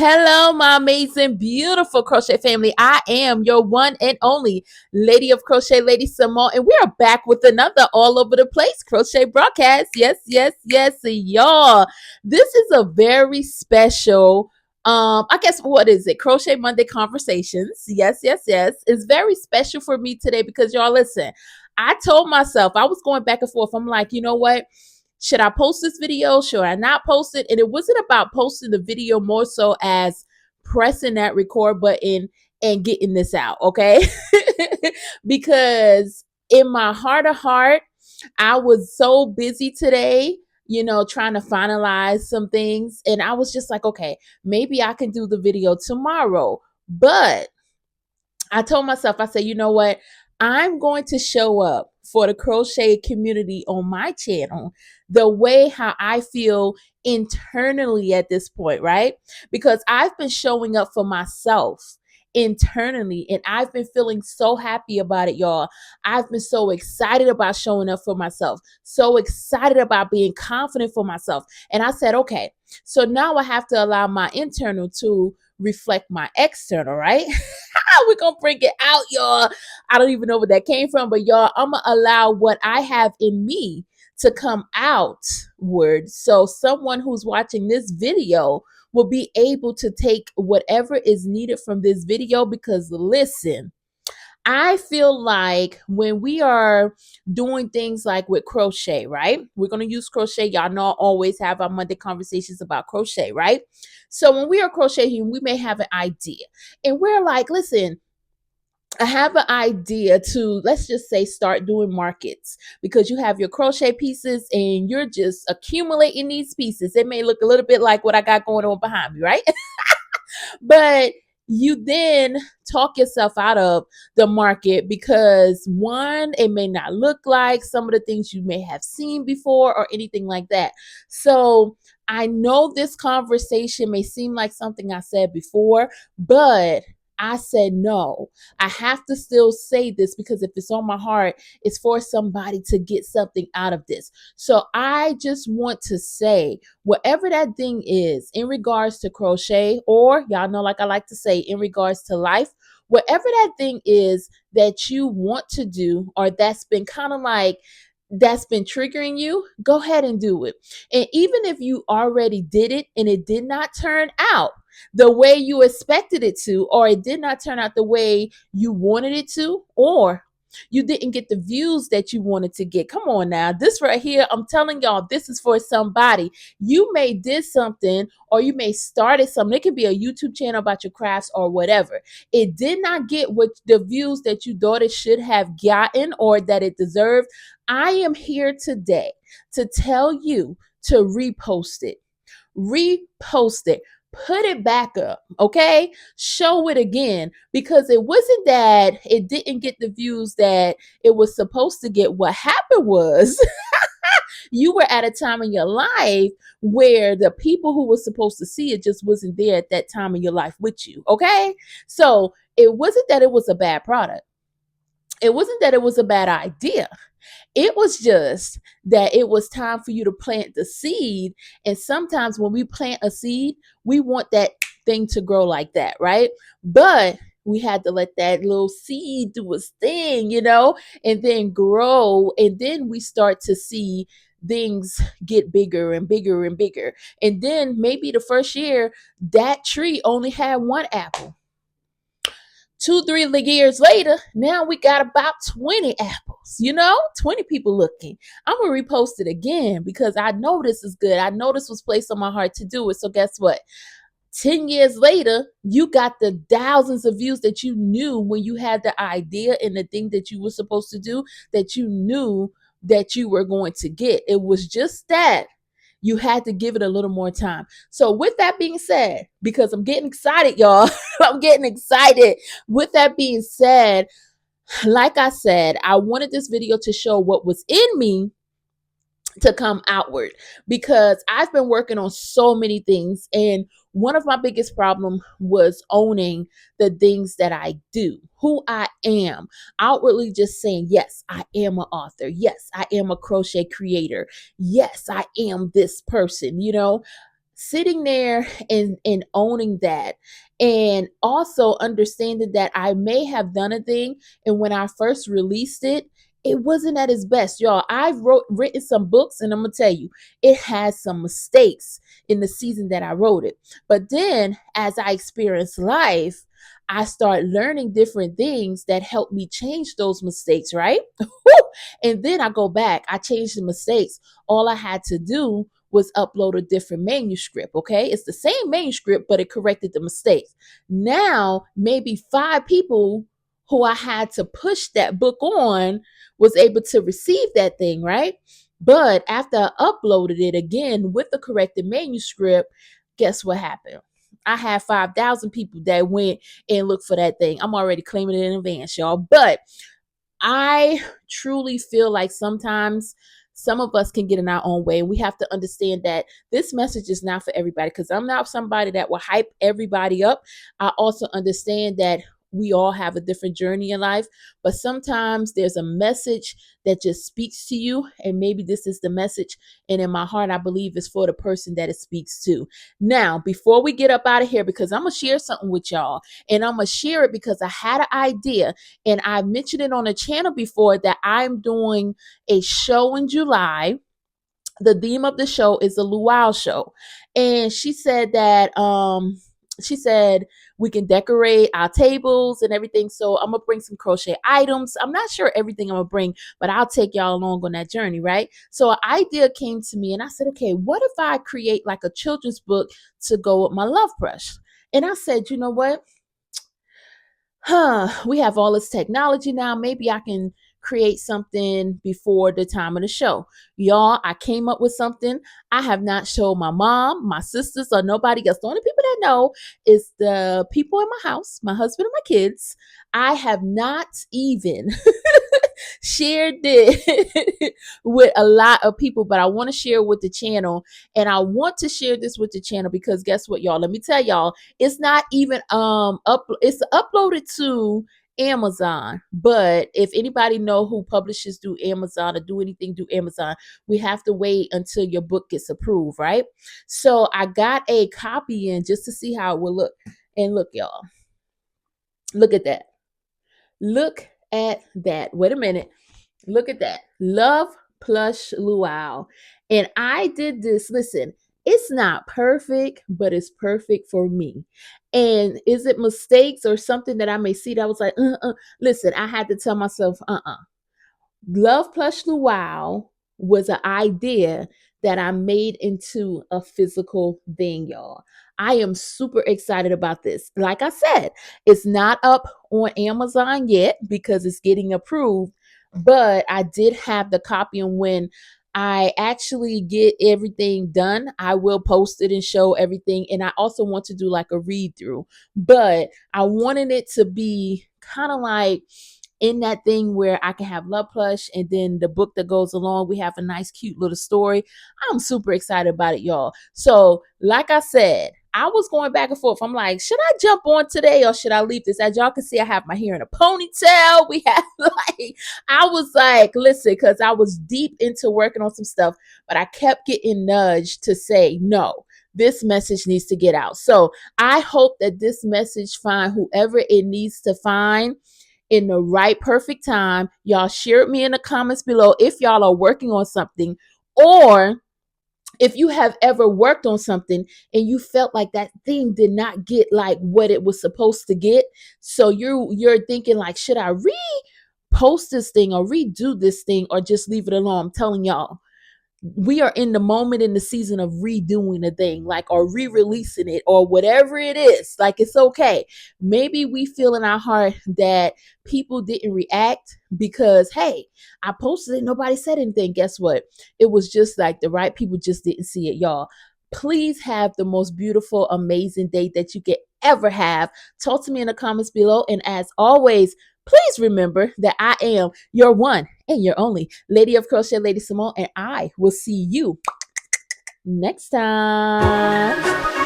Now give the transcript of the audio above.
Hello, my amazing, beautiful crochet family. I am your one and only Lady of Crochet, LadySamoan, and we are back with another all over the place crochet broadcast. Yes, yes, yes, y'all. This is a very special I guess what is it? Crochet Monday Conversations. Yes, yes, yes. It's very special for me today because y'all listen. I told myself I was going back and forth. I'm like, you know what? Should I post this video? Should I not post it? And it wasn't about posting the video more so as pressing that record button and getting this out, okay? Because in my heart of heart, I was so busy today, trying to finalize some things. And I was just like, okay, maybe I can do the video tomorrow. But I told myself, I said, you know what? I'm going to show up for the crochet community on my channel the way how I feel internally at this point, right? Because I've been showing up for myself internally and I've been feeling so happy about it, y'all. I've been so excited about showing up for myself, so excited about being confident for myself. And I said, okay, so now I have to allow my internal to reflect my external, right? We're gonna bring it out, y'all. I don't even know where that came from, but y'all, I'm gonna allow what I have in me to come outward. So someone who's watching this video will be able to take whatever is needed from this video because listen, I feel like when we are doing things like with crochet, right? We're going to use crochet. Y'all know I always have our Monday conversations about crochet, right? So when we are crocheting, we may have an idea and we're like, listen, I have an idea to, let's just say, start doing markets because you have your crochet pieces and you're just accumulating these pieces. It may look a little bit like what I got going on behind me, right? But you then talk yourself out of the market because one, it may not look like some of the things you may have seen before or anything like that. So I know this conversation may seem like something I said before, but I said no. I have to still say this because if it's on my heart, it's for somebody to get something out of this. So I just want to say, whatever that thing is in regards to crochet, or y'all know, like I like to say, in regards to life, whatever that thing is that you want to do, or that's been kind of like, that's been triggering you, go ahead and do it. And even if you already did it and it did not turn out the way you expected it to, or it did not turn out the way you wanted it to, or you didn't get the views that you wanted to get. Come on now. This right here, I'm telling y'all, this is for somebody. You may did something or you may started something. It could be a YouTube channel about your crafts or whatever. It did not get what the views that you thought it should have gotten or that it deserved. I am here today to tell you to repost it. Repost it. Put it back up, okay? Show it again because it wasn't that it didn't get the views that it was supposed to get. What happened was you were at a time in your life where the people who were supposed to see it just wasn't there at that time in your life with you, okay? So it wasn't that it was a bad product. It wasn't that it was a bad idea. It was just that it was time for you to plant the seed. And sometimes when we plant a seed, we want that thing to grow like that, right? But we had to let that little seed do its thing, and then grow. And then we start to see things get bigger and bigger and bigger. And then maybe the first year, that tree only had one apple. 2-3 years later, now we got about 20 apples, 20 people looking. I'm going to repost it again because I know this is good. I know this was placed on my heart to do it. So guess what? 10 years later, you got the thousands of views that you knew when you had the idea and the thing that you were supposed to do that you knew that you were going to get. It was just that you had to give it a little more time. So with that being said, because I'm getting excited, y'all, I'm getting excited. With that being said, like I said, I wanted this video to show what was in me to come outward because I've been working on so many things, and one of my biggest problem was owning the things that I do, who I am, outwardly just saying, yes, I am an author. Yes, I am a crochet creator. Yes, I am this person, sitting there and owning that, and also understanding that I may have done a thing, and when I first released it, it wasn't at its best, y'all. I've written some books, and I'm gonna tell you, it has some mistakes in the season that I wrote it. But then, as I experienced life, I start learning different things that help me change those mistakes, right? And then I go back, I change the mistakes. All I had to do was upload a different manuscript. Okay. It's the same manuscript, but it corrected the mistakes. Now, maybe 5 people who I had to push that book on was able to receive that thing, right? But after I uploaded it again with the corrected manuscript, guess what happened? I had 5,000 people that went and looked for that thing. I'm already claiming it in advance, y'all. But I truly feel like sometimes some of us can get in our own way. And we have to understand that this message is not for everybody, because I'm not somebody that will hype everybody up. I also understand that we all have a different journey in life, but sometimes there's a message that just speaks to you. And maybe this is the message. And in my heart, I believe it's for the person that it speaks to. Now, before we get up out of here, because I'm going to share something with y'all, and I'm going to share it because I had an idea, and I mentioned it on the channel before, that I'm doing a show in July. The theme of the show is the luau show. And she said that she said we can decorate our tables and everything. So I'm gonna bring some crochet items. I'm not sure everything I'm gonna bring, but I'll take y'all along on that journey, right? So an idea came to me, and I said, okay, what if I create like a children's book to go with my love brush? And I said, you know what? We have all this technology now. Maybe I can create something before the time of the show. Y'all, I came up with something. I have not showed my mom, my sisters, or nobody else. The only people that know is the people in my house, my husband and my kids. I have not even shared it with a lot of people, but I want to share with the channel. And I want to share this with the channel because guess what, y'all? Let me tell y'all, it's not even it's uploaded to Amazon. But if anybody know who publishes through Amazon or do anything through Amazon, we have to wait until your book gets approved, right? So I got a copy in just to see how it will look. And look, y'all, look at that. Look at that. Wait a minute. Look at that. Love Plush Luau. And I did this. Listen, it's not perfect, but it's perfect for me. And is it mistakes or something that I may see that I was like, listen, I had to tell myself, Love Plush Luau was an idea that I made into a physical thing, y'all. I am super excited about this. Like I said, it's not up on Amazon yet because it's getting approved, but I did have the copy, and when I actually get everything done, I will post it and show everything. And I also want to do like a read through, but I wanted it to be kind of like in that thing where I can have Love Plush and then the book that goes along. We have a nice, cute little story. I'm super excited about it, y'all. So, like I said, I was going back and forth. I'm like, should I jump on today or should I leave this? As y'all can see, I have my hair in a ponytail. We have like, I was like, listen, because I was deep into working on some stuff, but I kept getting nudged to say, no, this message needs to get out. So I hope that this message find whoever it needs to find in the right perfect time. Y'all share it me in the comments below if y'all are working on something, or if you have ever worked on something and you felt like that thing did not get like what it was supposed to get. So you're thinking like, should I repost this thing or redo this thing or just leave it alone? I'm telling y'all, we are in the moment in the season of redoing a thing, like, or re-releasing it or whatever it is. Like, it's okay. Maybe we feel in our heart that people didn't react because, hey, I posted it, nobody said anything. Guess what? It was just like the right people just didn't see it, y'all. Please have the most beautiful, amazing day that you could ever have. Talk to me in the comments below. And as always, please remember that I am your one and your only Lady of Crochet, Lady Simone, and I will see you next time.